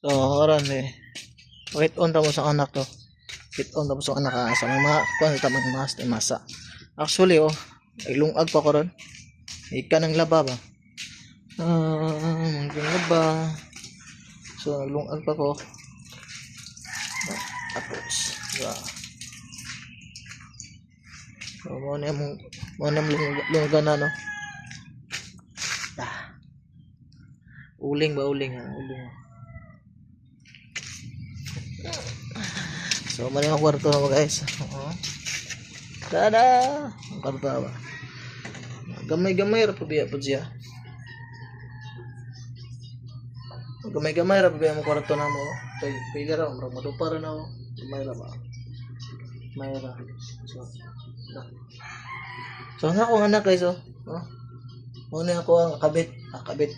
So, oran eh. Wait on tamo sa anak to. Wait on tamo sa anak sa mga kuan ta mga mas masa. Actually ay lungag pa ko ron. Ika ng laba ba? Mungkin laba. So, lungag pa ko. Tapos, so, mo na lunggan na no. Uling ba uling ha? Uling. So, mali ang kwarto na mo guys. Dada! Ang kwarto ba? Gamay-gamay ra pa biya po siya. Gamay-gamay ra pa biya mo kwarto na mo. Pwede ra, madupa ra na mo. Gamay ra ba? Gamay ra. So, nga akong anak guys muna ako ang kabit. Kabit.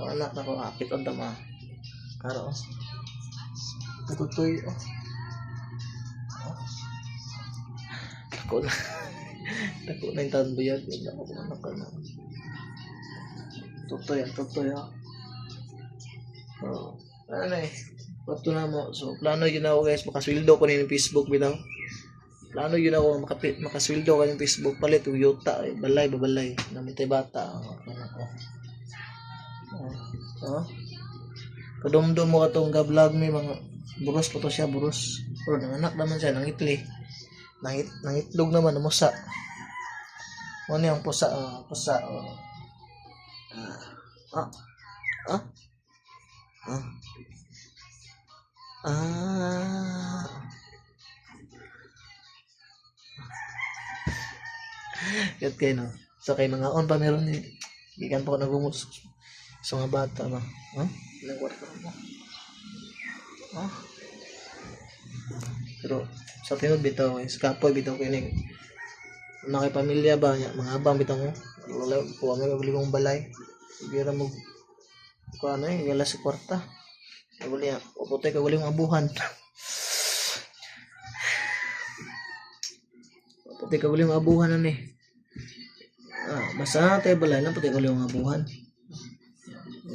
Anak na ko apit on tama. Karo. Tutoy Ako na. Ako na yung tanbuyag. Ako na anak na. Tutoy. Ano eh. Pato na mo. So, plano yun ako guys. Makaswildo ko na yung Facebook bitaw. Plano yun ako makaswildo ko yung Facebook. Palit yung yuta. Babalay. Namitay bata. Kadumdum mo ka itong vlog may mga buros pa to siya. Buros. Pero nanganak naman siya. Nangitli. Nangitlog naman. Namusa. Ano yung pusa? Pusa. Yat kayo no. So kay mga on pa meron ni ikan pa ko nagumus. So nga bata ba? Ilang kwarto mo? Pero sa tinod bitaw guys, kapoy bitaw ko ining mga pamilya ba niya, mga abang bitaw mo. Wala po may mabuligong balay. Bira mo ko ano wala si kwarta. Wala ya, puputoy ka wala yung abuhan. Puputoy ka wala yung abuhan na ni. Basta tayo balay lang puti ko wala yung abuhan.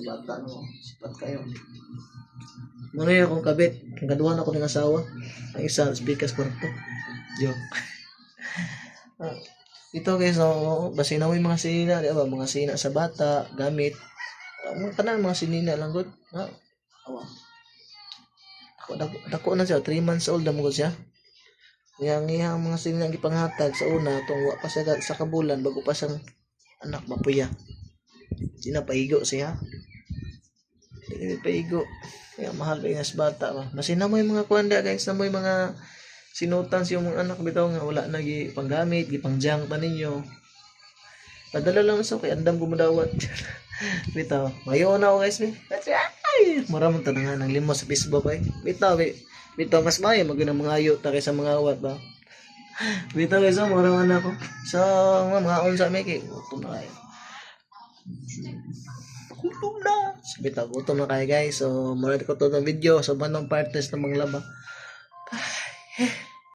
Bata no, sipat kayo. Muna yung akong kabit. Ang kaduhan ako ng asawa. Ang isa, speakers kwarto. Joke. Ito guys, basi na mo yung mga sinina, di ba? Mga sinina sa bata, gamit. Mga kanan, mga sinina lang good. Dako na siya, 3 months old na mo siya. Yang mga sinina ang ipanghatag sa una, tungwa pa siya sa kabulan, bago pa siyang anak mapuya. Sinapaigo siya. Hindi paigo. Kaya mahal pa yung bata ba. Masina mo yung mga kuwanda guys, na mo yung mga sinutan sa yung mga anak bitaw nga wala na panggamit, gipangjang pa ninyo. Padala lang sa kay andam gumudawat. Bitaw. Mayo na ako guys. Maraming tanangan ng limo sa Facebook ay. Bitaw mas mayo magina mga ayo ta kaysa mga awat ba. Bitaw guys, maraming ako. So mga unsa may kay gutom na kayo. Gutom na. Bitaw gutom na kayo guys. So mura ko to ng video sa bandang partners ng mga laba.